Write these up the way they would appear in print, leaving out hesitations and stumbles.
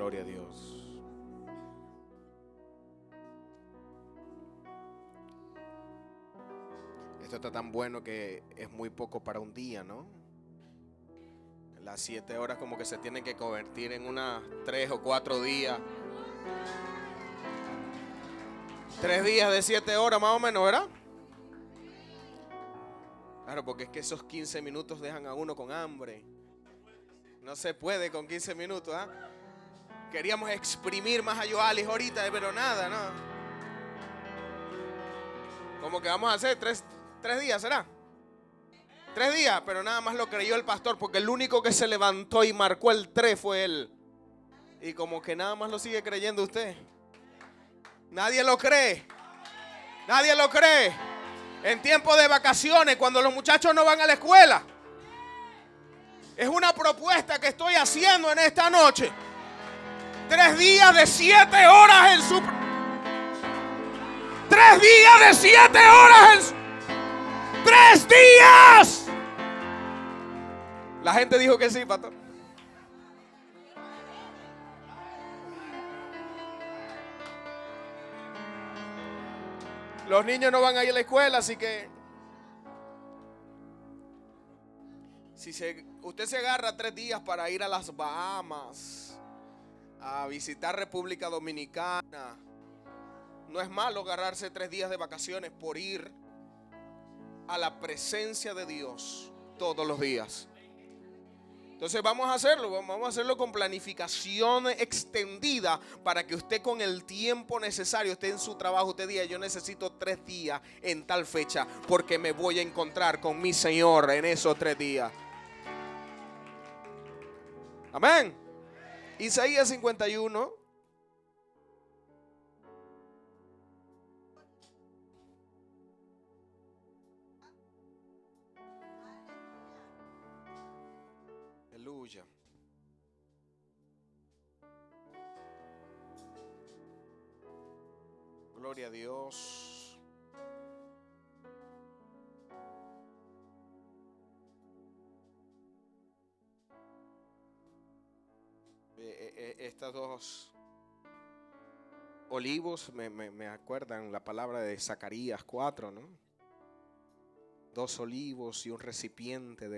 Gloria a Dios. Esto está tan bueno que es muy poco para un día, ¿no? Las 7 horas como que se tienen que convertir en unas 3 o 4 días. 3 días de 7 horas más o menos, ¿verdad? Claro, porque es que esos 15 minutos dejan a uno con hambre. No se puede con 15 minutos, ¿ah? Queríamos exprimir más a Yoalis ahorita, pero nada, ¿no? Como que vamos a hacer 3 días, ¿será? 3 días, pero nada más lo creyó el pastor, porque el único que se levantó y marcó el 3 fue él. Y como que nada más lo sigue creyendo usted. Nadie lo cree. Nadie lo cree. En tiempo de vacaciones, cuando los muchachos no van a la escuela. Es una propuesta que estoy haciendo en esta noche. 3 días de 7 horas en su... 3 días de 7 horas en su... 3 días. La gente dijo que sí, pastor. Los niños no van a ir a la escuela, así que si usted se agarra 3 días para ir a las Bahamas, a visitar República Dominicana, no es malo agarrarse 3 días de vacaciones por ir a la presencia de Dios todos los días. Entonces vamos a hacerlo con planificación extendida para que usted con el tiempo necesario esté en su trabajo. Usted diga, yo necesito 3 días en tal fecha porque me voy a encontrar con mi Señor en esos 3 días. Amén. Isaías 51. Aleluya. Gloria a Dios. Estas dos olivos me acuerdan la palabra de Zacarías 4, ¿no? 2 olivos y un recipiente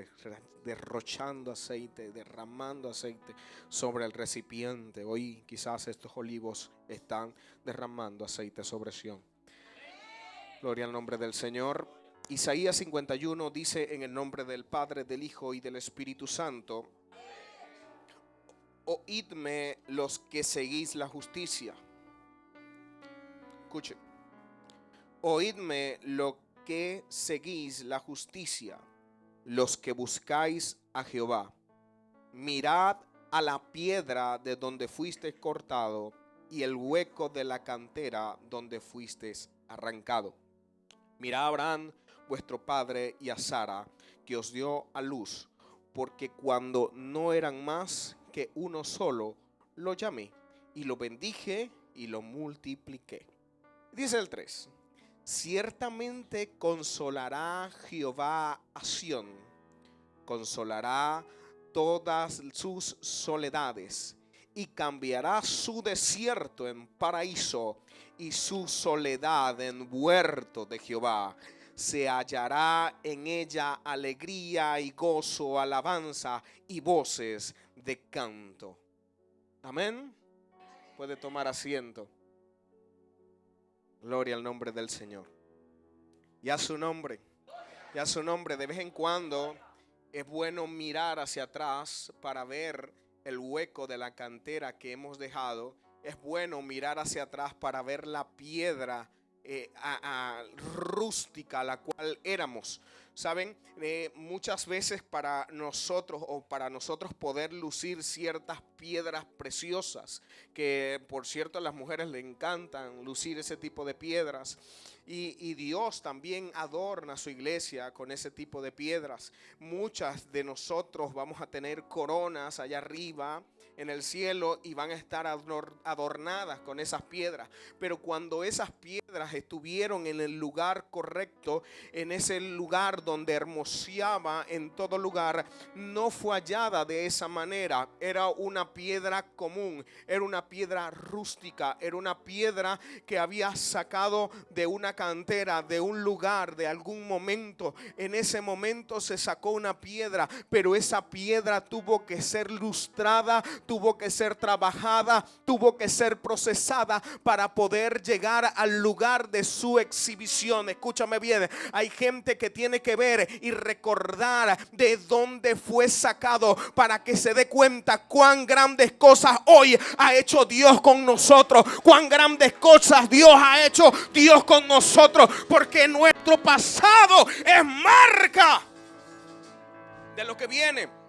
derrochando aceite, derramando aceite sobre el recipiente. Hoy quizás estos olivos están derramando aceite sobre Sión. Gloria al nombre del Señor. Isaías 51 dice en el nombre del Padre, del Hijo y del Espíritu Santo: oídme los que seguís la justicia. Escuchen. Oídme lo que seguís la justicia, los que buscáis a Jehová. Mirad a la piedra de donde fuisteis cortado y el hueco de la cantera donde fuisteis arrancado. Mirad a Abraham, vuestro padre, y a Sara, que os dio a luz, porque cuando no eran más que uno solo, lo llamé, y lo bendije y lo multipliqué. Dice el 3. Ciertamente consolará Jehová a Sión, consolará todas sus soledades, y cambiará su desierto en paraíso y su soledad en huerto de Jehová. Se hallará en ella alegría y gozo, alabanza y voces de canto. Amén. Puede tomar asiento. Gloria al nombre del Señor. Y a su nombre. Y a su nombre. De vez en cuando es bueno mirar hacia atrás para ver el hueco de la cantera que hemos dejado. Es bueno mirar hacia atrás para ver la piedra rústica a la cual éramos. Saben, muchas veces para nosotros poder lucir ciertas piedras preciosas, que por cierto a las mujeres le encantan lucir ese tipo de piedras, y Dios también adorna su iglesia con ese tipo de piedras. Muchas de nosotros vamos a tener coronas allá arriba en el cielo y van a estar adornadas con esas piedras, pero cuando esas piedras piedras estuvieron en el lugar correcto, en ese lugar donde hermoseaba en todo lugar, no fue hallada de esa manera. Era una piedra común, era una piedra rústica, era una piedra que había sacado de una cantera, de un lugar, de algún momento. En ese momento se sacó una piedra, pero esa piedra tuvo que ser lustrada, tuvo que ser trabajada, tuvo que ser procesada para poder llegar al lugar de su exhibición. Escúchame bien, hay gente que tiene que ver y recordar de dónde fue sacado para que se dé cuenta cuán grandes cosas hoy ha hecho Dios con nosotros, cuán grandes cosas Dios ha hecho Dios con nosotros, porque nuestro pasado es marca de lo que viene.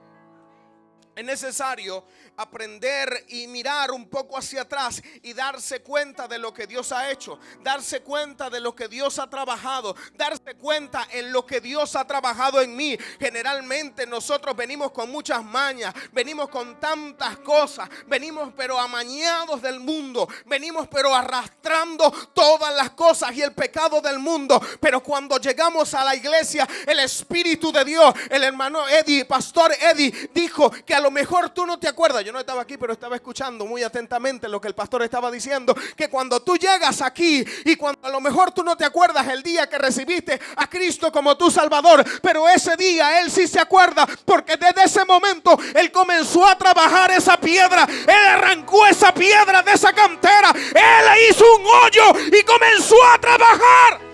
Es necesario aprender y mirar un poco hacia atrás y darse cuenta de lo que Dios ha hecho, darse cuenta de lo que Dios ha trabajado, darse cuenta en lo que Dios ha trabajado en mí. Generalmente nosotros venimos con muchas mañas, venimos con tantas cosas, venimos pero amañados del mundo, venimos pero arrastrando todas las cosas y el pecado del mundo. Pero cuando llegamos a la iglesia, el Espíritu de Dios, el hermano Eddie, pastor Eddie, dijo que a lo mejor tú no te acuerdas. Yo no estaba aquí, pero estaba escuchando muy atentamente lo que el pastor estaba diciendo, que cuando tú llegas aquí y cuando a lo mejor tú no te acuerdas el día que recibiste a Cristo como tu Salvador, pero ese día Él sí se acuerda, porque desde ese momento Él comenzó a trabajar esa piedra. Él arrancó esa piedra de esa cantera, Él le hizo un hoyo y comenzó a trabajar.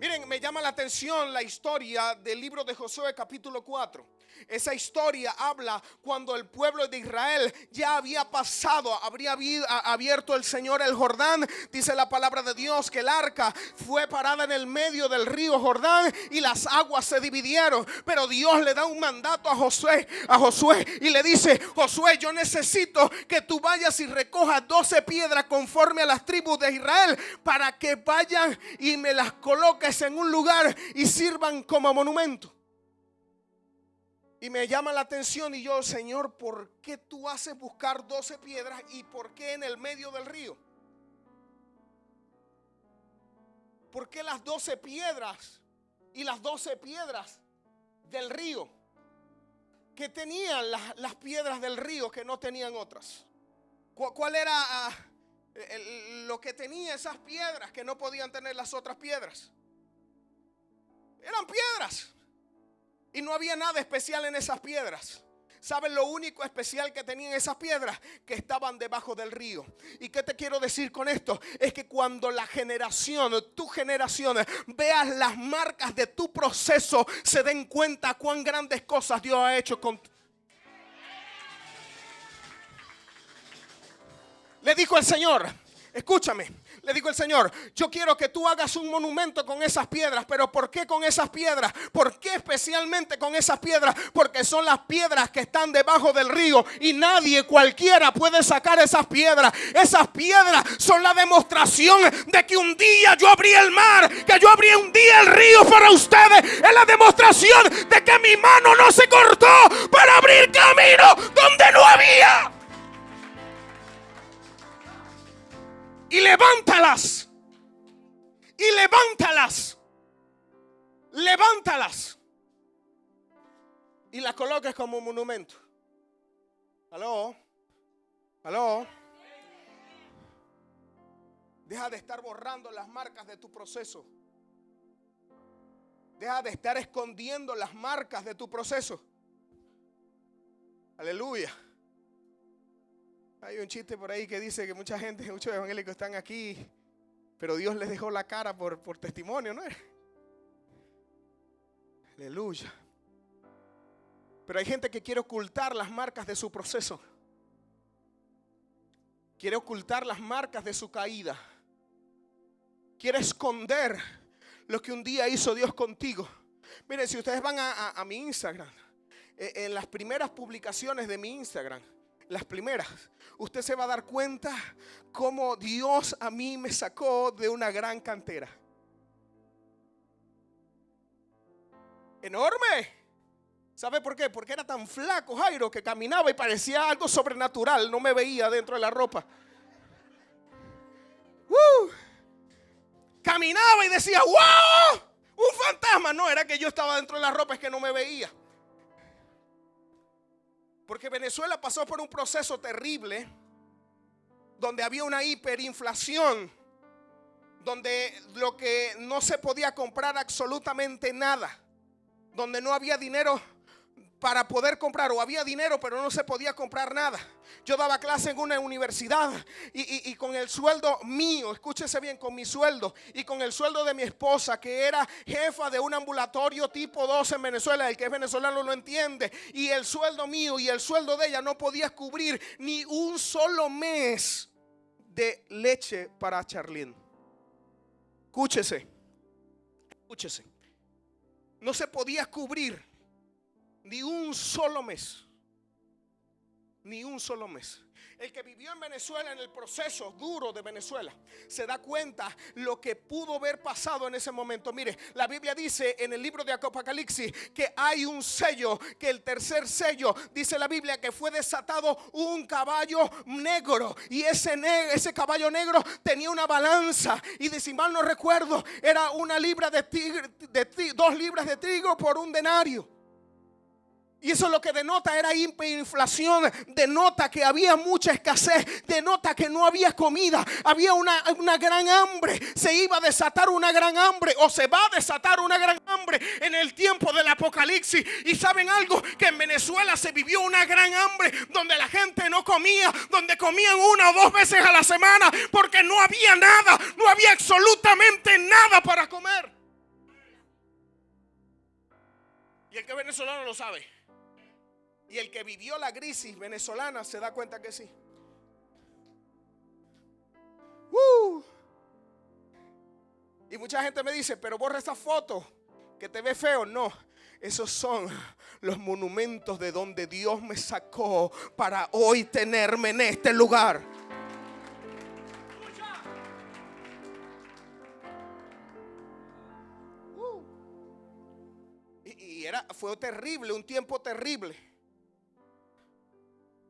Miren, me llama la atención la historia del libro de Josué capítulo 4. Esa historia habla cuando el pueblo de Israel ya había pasado, habría abierto el Señor el Jordán. Dice la palabra de Dios que el arca fue parada en el medio del río Jordán y las aguas se dividieron. Pero Dios le da un mandato a Josué y le dice: Josué, yo necesito que tú vayas y recojas 12 piedras conforme a las tribus de Israel, para que vayan y me las coloques en un lugar y sirvan como monumento. Y me llama la atención y yo: Señor, ¿por qué tú haces buscar 12 piedras y por qué en el medio del río? ¿Por qué las 12 piedras y las 12 piedras del río? ¿Qué tenían las piedras del río que no tenían otras? ¿Cuál era lo que tenía esas piedras que no podían tener las otras piedras? Eran piedras. Y no había nada especial en esas piedras. ¿Saben lo único especial que tenían esas piedras? Que estaban debajo del río. ¿Y qué te quiero decir con esto? Es que cuando la generación, tu generación, veas las marcas de tu proceso, se den cuenta cuán grandes cosas Dios ha hecho con. Le dijo el Señor, escúchame, le dijo el Señor: yo quiero que tú hagas un monumento con esas piedras. ¿Pero por qué con esas piedras? ¿Por qué especialmente con esas piedras? Porque son las piedras que están debajo del río y nadie, cualquiera, puede sacar esas piedras. Esas piedras son la demostración de que un día yo abrí el mar, que yo abrí un día el río para ustedes. Es la demostración de que mi mano no se cortó para abrir camino donde no había. Y levántalas. Y levántalas. Levántalas. Y las coloques como un monumento. ¿Aló? ¿Aló? Deja de estar borrando las marcas de tu proceso. Deja de estar escondiendo las marcas de tu proceso. Aleluya. Hay un chiste por ahí que dice que muchos evangélicos están aquí, pero Dios les dejó la cara por testimonio, ¿no? Aleluya. Pero hay gente que quiere ocultar las marcas de su proceso. Quiere ocultar las marcas de su caída. Quiere esconder lo que un día hizo Dios contigo. Miren, si ustedes van a mi Instagram, en las primeras publicaciones de mi Instagram, las primeras, usted se va a dar cuenta cómo Dios a mí me sacó de una gran cantera. Enorme. ¿Sabe por qué? Porque era tan flaco, Jairo, que caminaba y parecía algo sobrenatural. No me veía dentro de la ropa. Caminaba y decía, ¡wow! Un fantasma. No, era que yo estaba dentro de la ropa, es que no me veía. Porque Venezuela pasó por un proceso terrible donde había una hiperinflación, donde lo que no se podía comprar absolutamente nada, donde no había dinero para poder comprar, o había dinero pero no se podía comprar nada. Yo daba clase en una universidad y con el sueldo mío, escúchese bien, con mi sueldo y con el sueldo de mi esposa, que era jefa de un ambulatorio tipo 2 en Venezuela, el que es venezolano lo entiende, y el sueldo mío y el sueldo de ella no podía cubrir ni un solo mes de leche para Charlene. Escúchese. No se podía cubrir ni un solo mes. Ni un solo mes. El que vivió en Venezuela, en el proceso duro de Venezuela, se da cuenta lo que pudo haber pasado en ese momento. Mire, la Biblia dice en el libro de Apocalipsis que hay un sello, que el tercer sello, dice la Biblia, que fue desatado un caballo negro. Y ese caballo negro tenía una balanza. Y de si mal no recuerdo, era 2 libras de trigo por un denario. Y eso lo que denota era hiperinflación, denota que había mucha escasez, denota que no había comida, había una gran hambre. Se iba a desatar una gran hambre, o se va a desatar una gran hambre en el tiempo del Apocalipsis. Y saben algo, que en Venezuela se vivió una gran hambre donde la gente no comía, donde comían 1 o 2 veces a la semana, porque no había nada, no había absolutamente nada para comer. Y el que es venezolano lo sabe. Y el que vivió la crisis venezolana se da cuenta que sí. Y mucha gente me dice, pero borra esa foto que te ve feo. No, esos son los monumentos de donde Dios me sacó para hoy tenerme en este lugar. Y fue terrible, un tiempo terrible.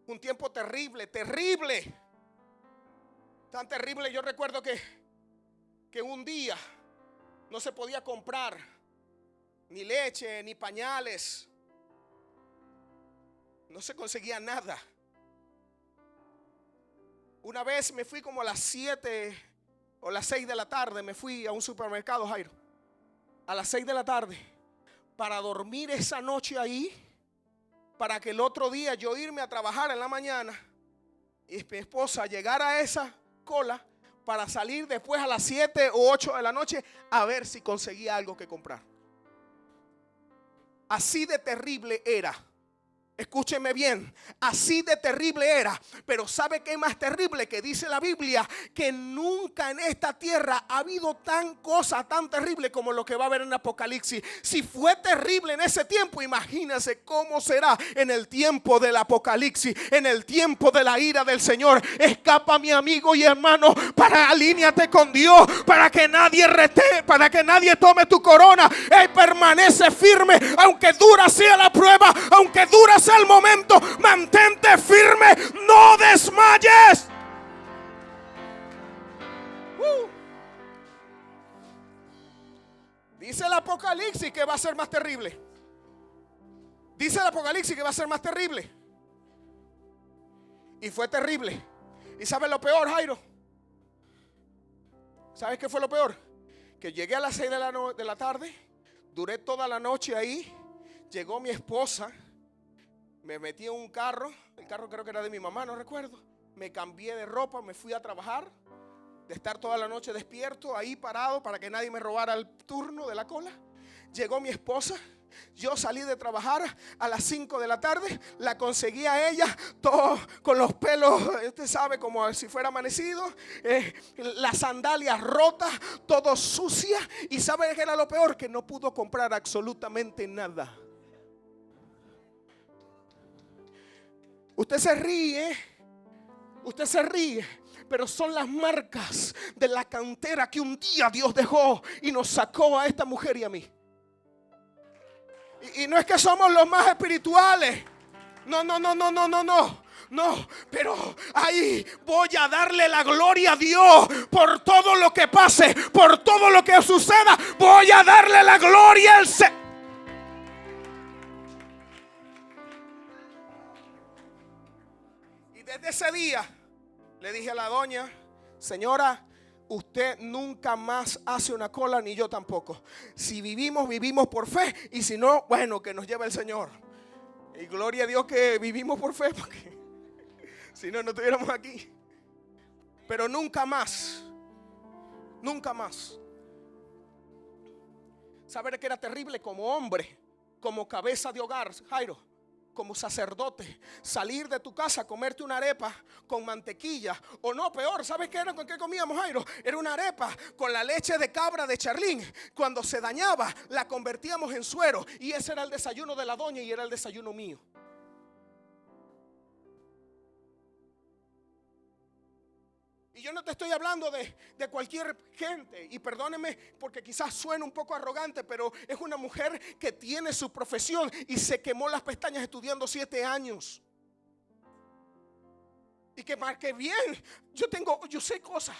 Un tiempo terrible. Tan terrible, yo recuerdo que un día no se podía comprar ni leche, ni pañales. No se conseguía nada. Una vez me fui como a las 7 o las 6 de la tarde. Me fui a un supermercado, Jairo, a las 6 de la tarde, para dormir esa noche ahí, para que el otro día yo irme a trabajar en la mañana y mi esposa llegar a esa cola para salir después a las 7 o 8 de la noche a ver si conseguía algo que comprar. Así de terrible era. Escúcheme bien, así de terrible era. Pero ¿sabe qué es más terrible? Que dice la Biblia que nunca en esta tierra ha habido cosa tan terrible como lo que va a haber en Apocalipsis. Si fue terrible en ese tiempo, imagínense cómo será en el tiempo del Apocalipsis, en el tiempo de la ira del Señor. Escapa, mi amigo y hermano, alíñate con Dios, para que nadie para que nadie tome tu corona. Él permanece firme, aunque dura sea la prueba, aunque dura sea el momento, mantente firme, no desmayes. Dice el Apocalipsis que va a ser más terrible. Dice el Apocalipsis que va a ser más terrible. Y fue terrible. ¿Y sabes lo peor, Jairo? ¿Sabes qué fue lo peor? Que llegué a las 6 de la tarde, duré toda la noche ahí. Llegó mi esposa, me metí en un carro, el carro creo que era de mi mamá, no recuerdo. Me cambié de ropa, me fui a trabajar, de estar toda la noche despierto, ahí parado para que nadie me robara el turno de la cola. Llegó mi esposa, yo salí de trabajar a las 5 de la tarde, la conseguí a ella, todo con los pelos, usted sabe, como si fuera amanecido, las sandalias rotas, todo sucia. Y ¿sabe qué era lo peor? Que no pudo comprar absolutamente nada. Usted se ríe, pero son las marcas de la cantera que un día Dios dejó y nos sacó a esta mujer y a mí. Y no es que somos los más espirituales. No, pero ahí voy a darle la gloria a Dios por todo lo que pase, por todo lo que suceda. Voy a darle la gloria al Señor. Y desde ese día le dije a la doña: señora, usted nunca más hace una cola, ni yo tampoco. Si vivimos, vivimos por fe, y si no, bueno, que nos lleve el Señor. Y gloria a Dios que vivimos por fe, porque si no, no estuviéramos aquí. Pero nunca más. Nunca más. Saber que era terrible como hombre, como cabeza de hogar, Jairo, como sacerdote, salir de tu casa, comerte una arepa con mantequilla, o no, peor, ¿sabes qué era? ¿Con qué comíamos, Jairo? Era una arepa con la leche de cabra de Charlín. Cuando se dañaba, la convertíamos en suero, y ese era el desayuno de la doña y era el desayuno mío. Y yo no te estoy hablando de cualquier gente, y perdóneme porque quizás suene un poco arrogante, pero es una mujer que tiene su profesión y se quemó las pestañas estudiando 7 años. Y que marque bien, yo sé cosas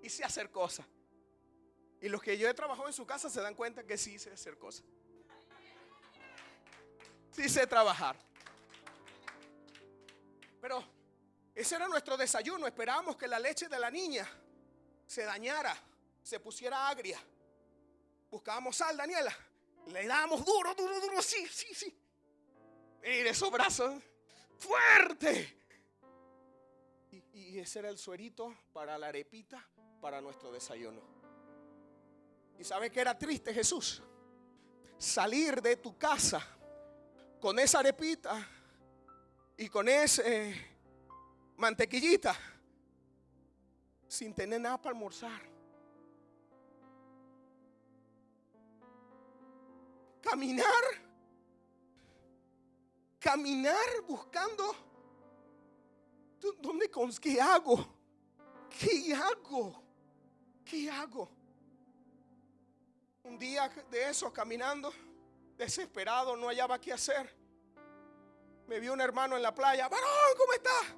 y sé hacer cosas. Y los que yo he trabajado en su casa se dan cuenta que sí sé hacer cosas. Sí sé trabajar. Pero ese era nuestro desayuno. Esperábamos que la leche de la niña se dañara, se pusiera agria. Buscábamos sal, Daniela. Le dábamos duro, sí. Mire esos brazos, fuerte. Y ese era el suerito para la arepita, para nuestro desayuno. ¿Y sabe qué era triste, Jesús? Salir de tu casa con esa arepita y con ese mantequillita, sin tener nada para almorzar. Caminar buscando ¿dónde? ¿Qué hago? Un día de esos, caminando desesperado, no hallaba qué hacer, me vio un hermano en la playa. Varón, ¿cómo estás?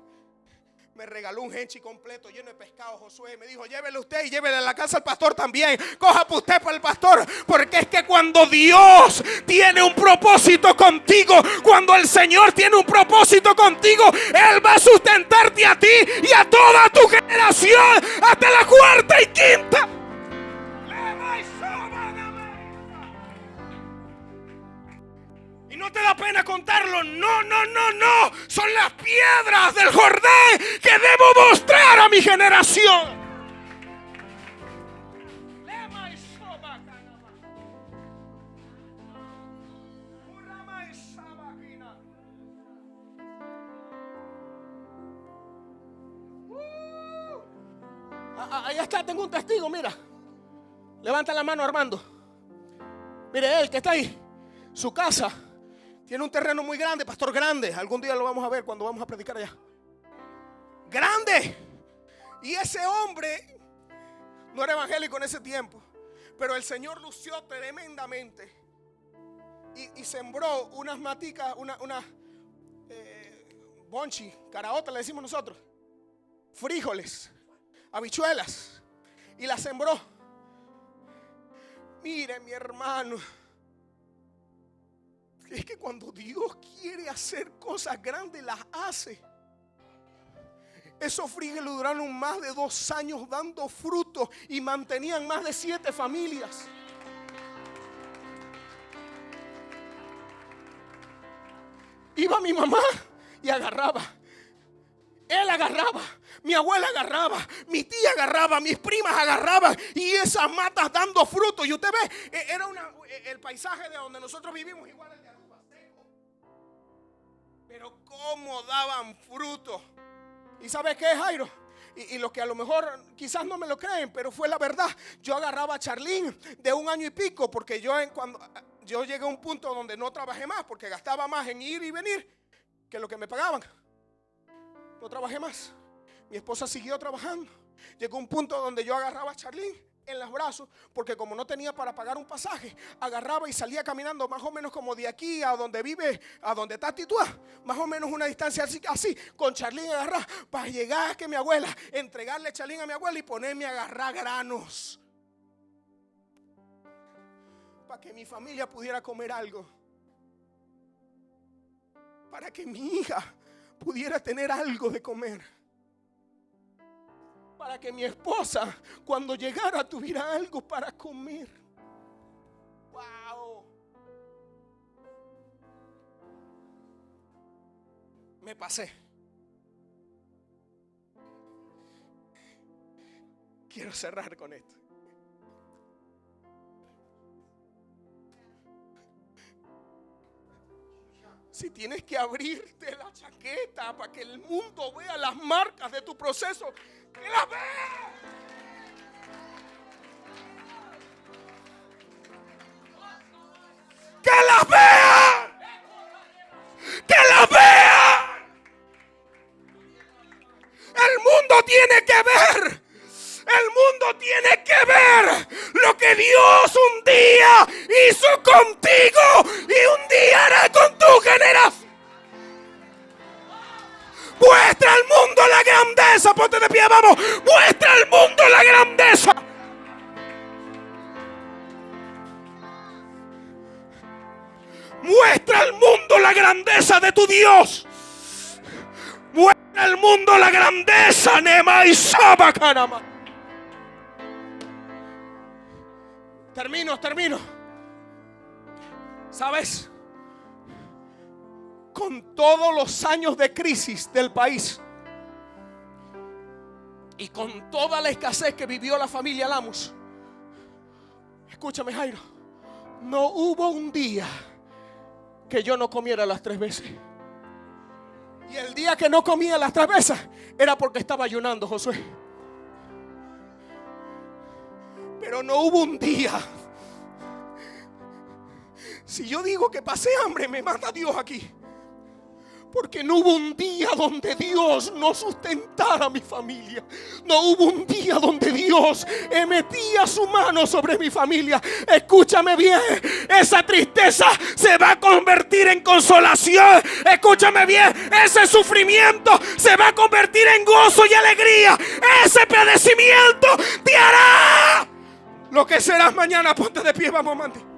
Me regaló un henchi completo lleno de pescado, Josué. Me dijo: llévele usted y llévele a la casa al pastor también. Coja para usted, para el pastor. Porque es que cuando Dios tiene un propósito contigo, cuando el Señor tiene un propósito contigo, Él va a sustentarte a ti y a toda tu generación hasta la 4ª y 5ª. Y no te da pena contarlo. No. Son las piedras del Jordán que debo mostrar a mi generación. Ahí está, tengo un testigo, mira. Levanta la mano, Armando. Mire, él que está ahí. Su casa tiene un terreno muy grande, pastor, grande. Algún día lo vamos a ver cuando vamos a predicar allá. Grande. Y ese hombre no era evangélico en ese tiempo, pero el Señor lució tremendamente y sembró unas maticas, una bonchi, caraota le decimos nosotros, frijoles, habichuelas, y las sembró. Mire, mi hermano, es que cuando Dios quiere hacer cosas grandes, las hace. Esos frijoles duraron más de 2 años dando frutos y mantenían más de 7 familias. Iba mi mamá y agarraba. Él agarraba, mi abuela agarraba, mi tía agarraba, mis primas agarraban, y esas matas dando frutos. Y usted ve, era el paisaje de donde nosotros vivimos igual el de Aruba, seco. Pero cómo daban frutos. ¿Y sabes qué, Jairo? Y los que a lo mejor quizás no me lo creen, pero fue la verdad. Yo agarraba a Charlín de 1 año y pico, porque cuando yo llegué a un punto donde no trabajé más, porque gastaba más en ir y venir que lo que me pagaban. No trabajé más. Mi esposa siguió trabajando. Llegó un punto donde yo agarraba a Charlín en los brazos, porque como no tenía para pagar un pasaje, agarraba y salía caminando más o menos como de aquí a donde vive, a donde está Tituá, más o menos una distancia así, con Charlín agarrada, para llegar a que mi abuela, entregarle Charlín a mi abuela y ponerme a agarrar granos, para que mi familia pudiera comer algo, para que mi hija pudiera tener algo de comer, para que mi esposa cuando llegara tuviera algo para comer. Wow. Me pasé. Quiero cerrar con esto. Si tienes que abrirte la chaqueta para que el mundo vea las marcas de tu proceso, ¡que las vea! ¡Que las vean! ¡Que las vean! El mundo tiene que ver. El mundo tiene que ver lo que Dios un día hizo contigo y un día hará con tu generación. Muestra al mundo la grandeza. Ponte de pie, vamos. Muestra al mundo la grandeza. Muestra al mundo la grandeza de tu Dios. Muestra al mundo la grandeza. Nema y Saba Kanama. Termino. ¿Sabes? Con todos los años de crisis del país y con toda la escasez que vivió la familia Lamus, escúchame, Jairo, no hubo un día que yo no comiera las 3 veces. Y el día que no comía las 3 veces era porque estaba ayunando, Josué. Pero no hubo un día. Si yo digo que pasé hambre, me mata Dios aquí. Porque no hubo un día donde Dios no sustentara a mi familia. No hubo un día donde Dios metía su mano sobre mi familia. Escúchame bien, esa tristeza se va a convertir en consolación. Escúchame bien, ese sufrimiento se va a convertir en gozo y alegría. Ese padecimiento te hará lo que serás mañana. Ponte de pie, vamos, amante.